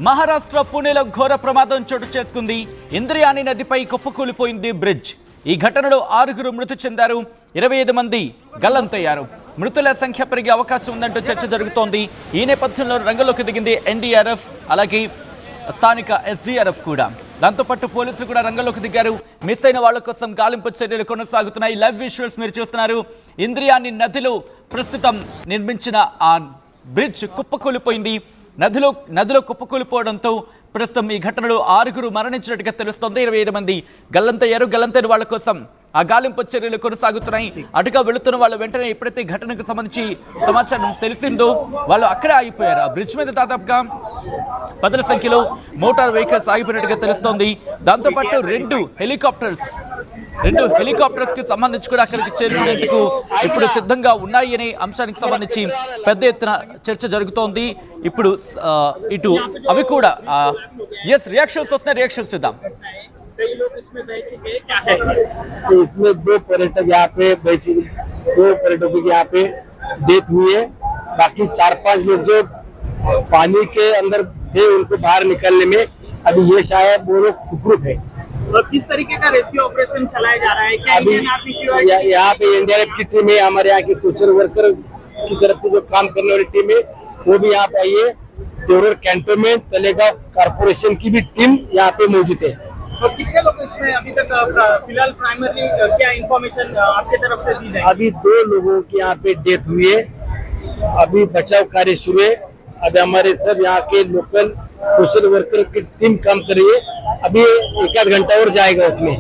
మహారాష్ట్ర పూణేలో ఘోర ప్రమాదం చోటు చేసుకుంది. ఇంద్రియాని నదిపై కుప్పకూలిపోయింది బ్రిడ్జ్. ఈ ఘటనలో 6 మృతి చెందారు, 25 మంది గల్లంతయ్యారు. మృతుల సంఖ్య పెరిగే అవకాశం ఉందంటూ చర్చ జరుగుతోంది. ఈ నేపథ్యంలో రంగంలోకి దిగింది ఎన్డీఆర్ఎఫ్, అలాగే స్థానిక ఎస్డీఆర్ఎఫ్ కూడా. దాంతోపాటు పోలీసులు కూడా రంగంలోకి దిగారు. మిస్ అయిన వాళ్ల కోసం గాలింపు చర్యలు కొనసాగుతున్నాయి. లైవ్ విజువల్స్ మీరు చూస్తున్నారు. ఇంద్రియాని నదిలో ప్రస్తుతం నిర్మించిన ఆ బ్రిడ్జ్ కుప్పకూలిపోయింది. నదిలో కుప్పకూలిపోవడంతో ప్రస్తుతం ఈ ఘటనలో 6 మరణించినట్టుగా తెలుస్తోంది. 25 మంది గల్లంతయ్యారు. గల్లంతైన వాళ్ల కోసం ఆ గాలింపు చర్యలు కొనసాగుతున్నాయి. అటుగా వెళుతున్న వాళ్ళు వెంటనే ఎప్పుడైతే ఈ ఘటనకు సంబంధించి సమాచారం తెలిసిందో వాళ్ళు అక్కడే ఆగిపోయారు. ఆ బ్రిడ్జ్ మీద దాదాపుగా 10ల సంఖ్యలో మోటార్ వెహికల్స్ ఆగిపోయినట్టుగా తెలుస్తోంది. దాంతోపాటు 2 హెలికాప్టర్స్ కి సంబంధించి కూడా అక్కడికి చేరుకునేందుకు ఇప్పుడు సిద్ధంగా ఉన్నాయి అనే అంశానికి సంబంధించి పెద్ద ఎత్తున చర్చ జరుగుతోంది. ఇప్పుడు ఇటు అవి కూడా రియాక్షన్స్ వస్తున్నాయి. రియాక్షన్స్ చూద్దాం. इसमें 2 पर्यटक यहाँ पे बैठे, 2 पर्यटकों की यहाँ पे डेथ हुई है। बाकी 4-5 लोग जो पानी के अंदर थे उनको बाहर निकलने में अभी ये शायद वो लोग सुखरूप है। और किस तरीके का रेस्क्यू ऑपरेशन चलाया जा रहा है? क्या अभी यहाँ पे एनडीआरएफ की टीम है, हमारे यहाँ की सोशल वर्कर की तरफ से जो काम करने वाली टीम है वो भी यहाँ पे आई है। टेरर कैंटोनमेंट तलेगांव कारपोरेशन की भी टीम यहाँ पे मौजूद है। और कितने लोग इसमें अभी तक फिलहाल प्राइमरी क्या इंफॉर्मेशन आपकी तरफ से दी जाए? अभी 2 लोगों की यहाँ पे डेथ हुई है। अभी बचाव कार्य शुरू है। अभी हमारे सब यहाँ के लोकल सोशल वर्कर की टीम काम कर रही है। अभी 1-8 घंटा और जाएगा उसमें।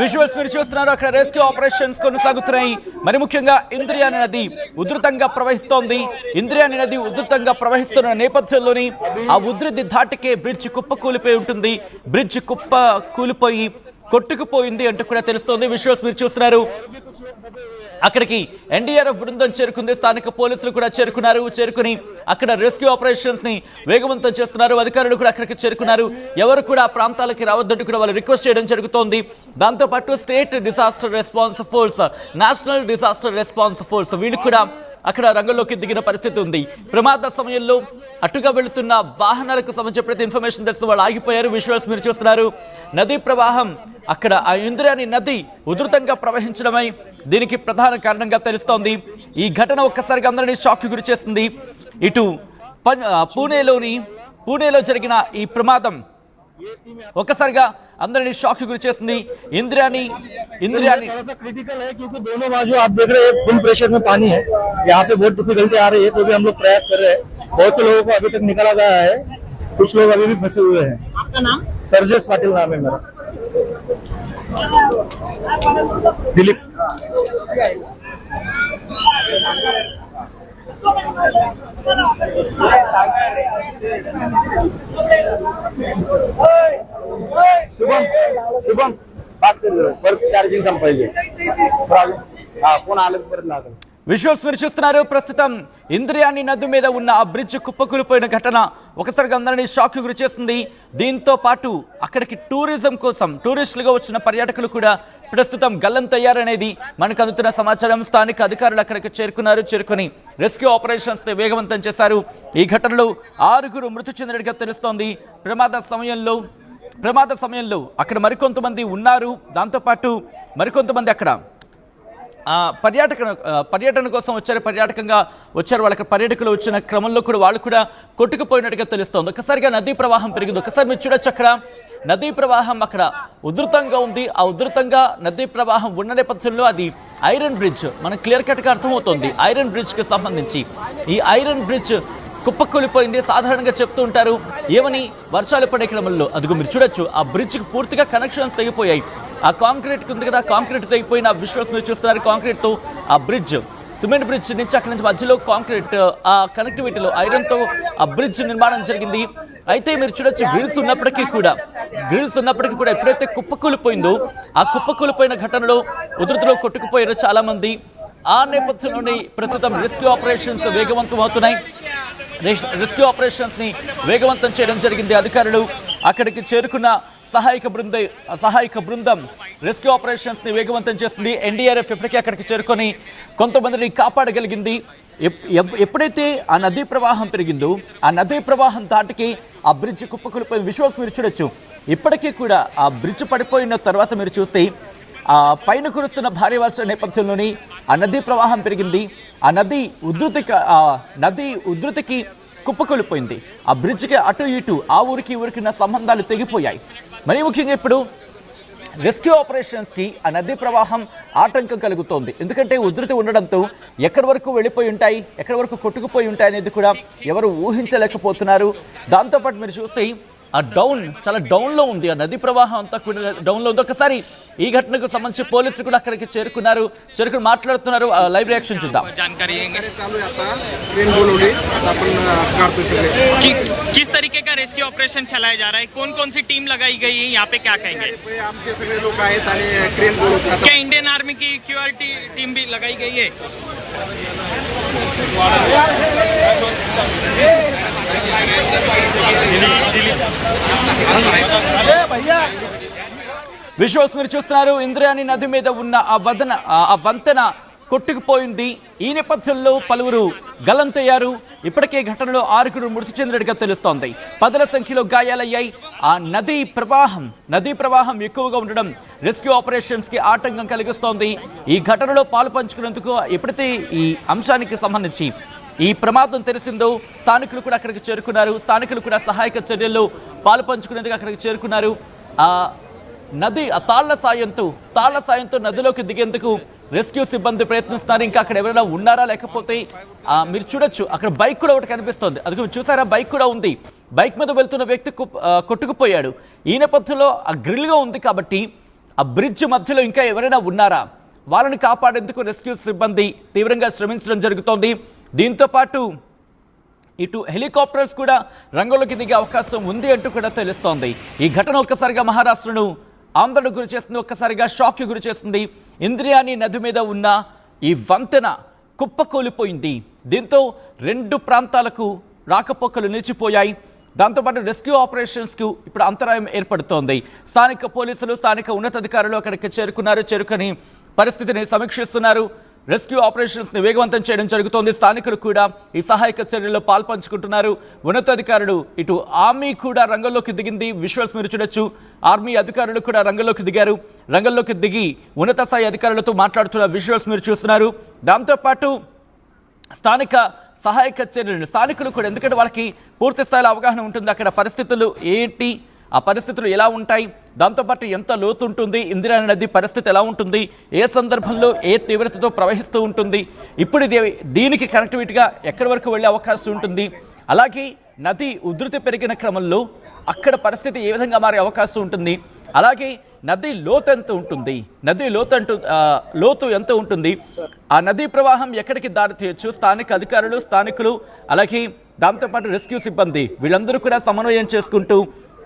విజువల్స్ మీరు చూస్తున్నారు. అక్కడ రెస్క్యూ ఆపరేషన్స్ కొనసాగుతున్నాయి. మరి ముఖ్యంగా ఇంద్రియాని నది ఉధృతంగా ప్రవహిస్తోంది. ఇంద్రియాని నది ఉధృతంగా ప్రవహిస్తున్న నేపథ్యంలోని ఆ ఉధృతి ధాటికే బ్రిడ్జ్ కుప్పకూలిపోయి ఉంటుంది. బ్రిడ్జ్ కూలిపోయి కొట్టుకుపోయింది అంటూ కూడా తెలుస్తోంది. విజువల్స్ మీరు చూస్తున్నారు. అక్కడికి ఎన్డీఆర్ఎఫ్ బృందం చేరుకుంది. స్థానిక పోలీసులు కూడా చేరుకుని అక్కడ రెస్క్యూ ఆపరేషన్స్ ని వేగవంతం చేస్తున్నారు. అధికారులు కూడా అక్కడికి చేరుకున్నారు. ఎవరు కూడా ప్రాంతాలకి రావద్దంటూ కూడా వాళ్ళు రిక్వెస్ట్ చేయడం జరుగుతోంది. దాంతోపాటు state disaster response force, national disaster response force వీళ్ళు కూడా అక్కడ రంగంలోకి దిగిన పరిస్థితి ఉంది. ప్రమాద సమయంలో అటుగా వెళుతున్న వాహనాలకు సంబంధించి ఎప్పుడైతే ఇన్ఫర్మేషన్ తెలిసిన వాళ్ళు ఆగిపోయారు. విజువల్స్ మీరు చూస్తున్నారు. నదీ ప్రవాహం అక్కడ ఆ ఇంద్రియాని నది ఉధృతంగా ప్రవహించడమై దీనికి ప్రధాన కారణంగా తెలుస్తోంది. ఈ ఘటన ఒక్కసారిగా అందరినీ షాక్ గురి చేస్తుంది. ఇటు పూణేలో జరిగిన ఈ ప్రమాదం ఒక్కసారిగా అందరినీ షాక్ గురి చేస్తుంది. ఇంద్రియాని क्रिटिकल है क्योंकि दोनों बाजू आप देख रहे हैं फुल प्रेशर में पानी है। यहाँ पे बहुत डिफिकल्टी आ रही है, तो भी हम लोग प्रयास कर रहे हैं। बहुत से लोगों को अभी तक निकाला गया है, कुछ लोग अभी भी फंसे हुए हैं। आपका नाम? सरजेश पाटिल नाम है मेरा। दिलीप। शुभम पास कर वर्क चार्जिंग संपाइए फोन आले परत लागल. విజువల్స్ మీరు చూస్తున్నారు. ప్రస్తుతం ఇంద్రియాని నది మీద ఉన్న ఆ బ్రిడ్జ్ కుప్పకూలిపోయిన ఘటన ఒకసారిగా అందరినీ షాక్ గురి చేస్తుంది. దీంతో పాటు అక్కడికి టూరిజం కోసం టూరిస్టులుగా వచ్చిన పర్యాటకులు కూడా ప్రస్తుతం గల్లంతయ్యారనేది మనకు అందుతున్న సమాచారం. స్థానిక అధికారులు అక్కడికి చేరుకుని రెస్క్యూ ఆపరేషన్స్ ని వేగవంతం చేశారు. ఈ ఘటనలో 6 మృతి చెందినట్టుగా తెలుస్తోంది. ప్రమాద సమయంలో అక్కడ మరికొంతమంది ఉన్నారు. దాంతోపాటు మరికొంతమంది అక్కడ పర్యటన కోసం వచ్చారు. పర్యాటకంగా వచ్చారు. వాళ్ళకి పర్యాటకులు వచ్చిన క్రమంలో కూడా వాళ్ళు కూడా కొట్టుకుపోయినట్టుగా తెలుస్తోంది. ఒక్కసారిగా నదీ ప్రవాహం పెరిగింది. ఒకసారి మీరు చూడొచ్చు, అక్కడ నదీ ప్రవాహం అక్కడ ఉధృతంగా ఉంది. ఆ ఉధృతంగా నదీ ప్రవాహం ఉన్న నేపథ్యంలో అది ఐరన్ బ్రిడ్జ్ మనకు క్లియర్ కట్గా అర్థమవుతోంది. ఐరన్ బ్రిడ్జ్కి సంబంధించి ఈ ఐరన్ బ్రిడ్జ్ కుప్పకూలిపోయింది. సాధారణంగా చెప్తూ ఉంటారు ఏమని, వర్షాలు పడే క్రమంలో అదిగో మీరు చూడొచ్చు ఆ బ్రిడ్జ్కి పూర్తిగా కనెక్షన్స్ తెగిపోయాయి. ఆ కాంక్రీట్ ఉంది కదా, కాంక్రీట్ తెగిపోయిన విజువల్స్ మీరు చూస్తున్నారు. కాంక్రీట్తో ఆ బ్రిడ్జ్, సిమెంట్ బ్రిడ్జ్ నుంచి అక్కడి నుంచి మధ్యలో కాంక్రీట్ ఆ కనెక్టివిటీలో ఐరన్తో ఆ బ్రిడ్జ్ నిర్మాణం జరిగింది. అయితే మీరు చూడొచ్చు గ్రిల్స్ ఉన్నప్పటికీ కూడా ఎప్పుడైతే కుప్పకూలిపోయిందో ఆ కుప్పకూలిపోయిన ఘటనలో ఉధృతిలో కొట్టుకుపోయారో చాలా మంది. ఆ నేపథ్యంలోనే ప్రస్తుతం రెస్క్యూ ఆపరేషన్స్ వేగవంతం అవుతున్నాయి. రెస్క్యూ ఆపరేషన్స్ ని వేగవంతం చేయడం జరిగింది. అధికారులు అక్కడికి చేరుకున్న సహాయక బృందం రెస్క్యూ ఆపరేషన్స్ ని వేగవంతం చేస్తుంది. ఎన్డీఆర్ఎఫ్ ఇప్పటికే అక్కడికి చేరుకొని కొంతమందిని కాపాడగలిగింది. ఎప్పుడైతే ఆ నదీ ప్రవాహం పెరిగిందో ఆ నదీ ప్రవాహం దాటికి ఆ బ్రిడ్జ్ కుప్పకూలిపోయిన విజువల్స్ మీరు చూడొచ్చు. ఇప్పటికీ కూడా ఆ బ్రిడ్జ్ పడిపోయిన తర్వాత మీరు చూస్తే ఆ పైన కురుస్తున్న భారీ వర్ష నేపథ్యంలోని ఆ నదీ ప్రవాహం పెరిగింది. ఆ నది ఉధృతికి కుప్పకూలిపోయింది. ఆ బ్రిడ్జ్కి అటు ఇటు ఆ ఊరికి ఊరికి ఉన్న సంబంధాలు తెగిపోయాయి. మరీ ముఖ్యంగా ఇప్పుడు రెస్క్యూ ఆపరేషన్స్కి ఆ నదీ ప్రవాహం ఆటంకం కలుగుతోంది. ఎందుకంటే ఉధృతి ఉండడంతో ఎక్కడి వరకు వెళ్ళిపోయి ఉంటాయి, ఎక్కడి వరకు కొట్టుకుపోయి ఉంటాయి అనేది కూడా ఎవరు ఊహించలేకపోతున్నారు. దాంతోపాటు మీరు చూస్తే ఆ చాలా డౌన్లో ఉంది. ఆ నదీ ప్రవాహం అంతా కూడా డౌన్లో ఉంది. ఒకసారి ఈ ఘటనకు సంబంధించి పోలీసులు కూడా అక్కడికి చేరుకుని మాట్లాడుతున్నారు. లైవ్ రియాక్షన్ చూద్దాం. किस तरीके का रेस्क्यू ऑपरेशन चलाया जा रहा है, कौन कौन सी टीम लगाई गई है, यहाँ पे क्या कहेंगे? क्या इंडियन आर्मी की सिक्योरिटी टीम भी लगाई गई है? విజువల్స్ మీరు చూస్తున్నారు. ఇంద్రాయణి నది మీద ఉన్న ఆ వంతెన కొట్టుకుపోయింది. ఈ నేపథ్యంలో పలువురు గల్లంతయ్యారు. ఇప్పటికే ఘటనలో 6 మృతి చెందినట్టుగా తెలుస్తోంది. 10ల సంఖ్యలో గాయాలయ్యాయి. ఆ నదీ ప్రవాహం ఎక్కువగా ఉండడం రెస్క్యూ ఆపరేషన్స్ కి ఆటంకం కలిగిస్తోంది. ఈ ఘటనలో పాలు పంచుకునేందుకు ఎప్పుడైతే ఈ అంశానికి సంబంధించి ఈ ప్రమాదం తెలిసిందో స్థానికులు కూడా అక్కడికి చేరుకున్నారు. స్థానికులు కూడా సహాయక చర్యల్లో పాలు పంచుకునేందుకు అక్కడికి చేరుకున్నారు. తాళ్ల సాయంతో నదిలోకి దిగేందుకు రెస్క్యూ సిబ్బంది ప్రయత్నిస్తున్నారు. ఇంకా అక్కడ ఎవరైనా ఉన్నారా లేకపోతే మీరు చూడొచ్చు అక్కడ బైక్ కూడా ఒకటి కనిపిస్తోంది. అది చూసారా, బైక్ కూడా ఉంది. బైక్ మీద వెళ్తున్న వ్యక్తి కొట్టుకుపోయాడు. ఈ నేపథ్యంలో ఆ గ్రిల్గా ఉంది కాబట్టి ఆ బ్రిడ్జ్ మధ్యలో ఇంకా ఎవరైనా ఉన్నారా, వాళ్ళని కాపాడేందుకు రెస్క్యూ సిబ్బంది తీవ్రంగా శ్రమించడం జరుగుతోంది. దీంతో పాటు ఇటు హెలికాప్టర్స్ కూడా రంగంలోకి దిగే అవకాశం ఉంది అంటూ కూడా తెలుస్తోంది. ఈ ఘటన ఒక్కసారిగా మహారాష్ట్రను ఆందోళనకు గురి చేస్తుంది, ఒక్కసారిగా షాక్కి గురి చేస్తుంది. ఇంద్రాయణి నది మీద ఉన్న ఈ వంతెన కుప్పకూలిపోయింది. దీంతో 2 ప్రాంతాలకు రాకపోకలు నిలిచిపోయాయి. దాంతోపాటు రెస్క్యూ ఆపరేషన్స్కు ఇప్పుడు అంతరాయం ఏర్పడుతోంది. స్థానిక పోలీసులు, స్థానిక ఉన్నతాధికారులు అక్కడికి చేరుకుని పరిస్థితిని సమీక్షిస్తున్నారు. రెస్క్యూ ఆపరేషన్స్ని వేగవంతం చేయడం జరుగుతోంది. స్థానికులు కూడా ఈ సహాయక చర్యల్లో పాల్పంచుకుంటున్నారు. ఉన్నతాధికారులు ఇటు ఆర్మీ కూడా రంగంలోకి దిగింది. విజువల్స్ మీరు చూడొచ్చు. ఆర్మీ అధికారులు కూడా రంగంలోకి దిగారు. రంగంలోకి దిగి ఉన్నత స్థాయి అధికారులతో మాట్లాడుతున్న విజువల్స్ మీరు చూస్తున్నారు. దాంతోపాటు స్థానిక సహాయక చర్యలు స్థానికులు కూడా, ఎందుకంటే వాళ్ళకి పూర్తి స్థాయిలో అవగాహన ఉంటుంది అక్కడ పరిస్థితులు ఏంటి, ఆ పరిస్థితులు ఎలా ఉంటాయి, దాంతోపాటు ఎంత లోతు ఉంటుంది, ఇంద్రాయణి నది పరిస్థితి ఎలా ఉంటుంది, ఏ సందర్భంలో ఏ తీవ్రతతో ప్రవహిస్తూ ఉంటుంది, ఇప్పుడు దీనికి కనెక్టివిటీగా ఎక్కడి వరకు వెళ్ళే అవకాశం ఉంటుంది, అలాగే నది ఉధృతి పెరిగిన క్రమంలో అక్కడ పరిస్థితి ఏ విధంగా మారే అవకాశం ఉంటుంది, అలాగే నది లోతు ఎంత ఉంటుంది, లోతు ఎంత ఉంటుంది, ఆ నదీ ప్రవాహం ఎక్కడికి దారి తీయచ్చు, స్థానిక అధికారులు, స్థానికులు, అలాగే దాంతోపాటు రెస్క్యూ సిబ్బంది వీళ్ళందరూ కూడా సమన్వయం చేసుకుంటూ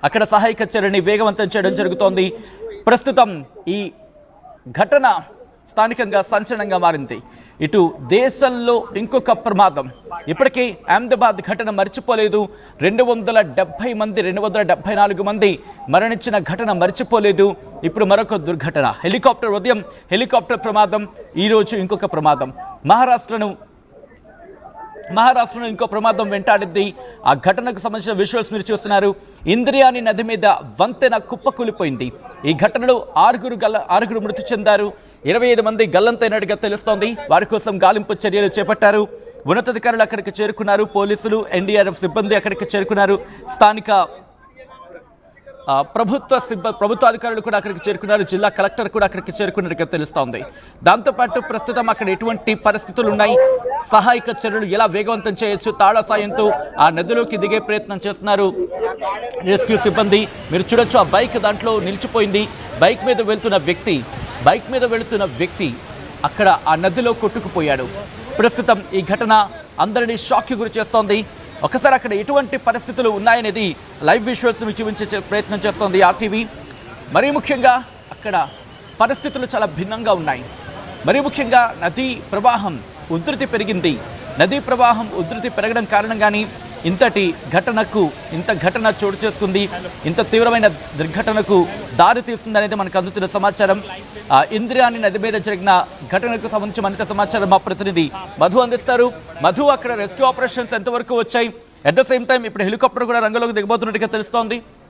అక్కడ సహాయక చర్యని వేగవంతం చేయడం జరుగుతోంది. ప్రస్తుతం ఈ ఘటన స్థానికంగా సంచలనంగా మారింది. ఇటు దేశంలో ఇంకొక ప్రమాదం, ఇప్పటికీ అహ్మదాబాద్ ఘటన మర్చిపోలేదు. 274 మంది మరణించిన ఘటన మర్చిపోలేదు. ఇప్పుడు మరొక దుర్ఘటన, ఉదయం హెలికాప్టర్ ప్రమాదం, ఈరోజు ఇంకొక ప్రమాదం. మహారాష్ట్రను ఇంకో ప్రమాదం వెంటాడింది. ఆ ఘటనకు సంబంధించిన విజువల్స్ మీరు చూస్తున్నారు. ఇంద్రాయణి నది మీద వంతెన కుప్పకూలిపోయింది. ఈ ఘటనలో 6 మృతి చెందారు. 25 మంది గల్లంతైనట్టుగా తెలుస్తోంది. వారి కోసం గాలింపు చర్యలు చేపట్టారు. ఉన్నతాధికారులు అక్కడికి చేరుకున్నారు. పోలీసులు, ఎన్డీఆర్ఎఫ్ సిబ్బంది అక్కడికి చేరుకున్నారు. స్థానిక ప్రభుత్వ అధికారులు కూడా అక్కడికి చేరుకున్నారు. జిల్లా కలెక్టర్ కూడా అక్కడికి చేరుకున్నట్టుగా తెలుస్తోంది. దాంతోపాటు ప్రస్తుతం అక్కడ ఎటువంటి పరిస్థితులు ఉన్నాయి, సహాయక చర్యలు ఎలా వేగవంతం చేయొచ్చు, తాళ సాయంతో ఆ నదిలోకి దిగే ప్రయత్నం చేస్తున్నారు రెస్క్యూ సిబ్బంది. మీరు చూడొచ్చు, ఆ బైక్ దాంట్లో నిలిచిపోయింది. బైక్ మీద వెళుతున్న వ్యక్తి అక్కడ ఆ నదిలో కొట్టుకుపోయాడు. ప్రస్తుతం ఈ ఘటన అందరినీ షాక్కి గురి చేస్తోంది. ఒకసారి అక్కడ ఎటువంటి పరిస్థితులు ఉన్నాయనేది లైవ్ విజువల్స్ చూపించే ప్రయత్నం చేస్తోంది ఆర్టీవీ. మరీ ముఖ్యంగా అక్కడ పరిస్థితులు చాలా భిన్నంగా ఉన్నాయి. మరీ ముఖ్యంగా నదీ ప్రవాహం ఉధృతి పెరిగింది. నదీ ప్రవాహం ఉధృతి పెరగడం కారణంగానే ఇంత ఘటన చోటు చేసుకుంది, ఇంత తీవ్రమైన దుర్ఘటనకు దారి తీస్తుంది అనేది మనకు అందుతున్న సమాచారం. ఇంద్రాయణి నది మీద జరిగిన ఘటనకు సంబంధించి మరింత సమాచారం మా ప్రతినిధి మధు అందిస్తారు. మధు, అక్కడ రెస్క్యూ ఆపరేషన్స్ ఎంతవరకు వచ్చాయి? అట్ ద సేమ్ టైం ఇప్పుడు హెలికాప్టర్ కూడా రంగంలోకి దిగబోతున్నట్టుగా తెలుస్తోంది.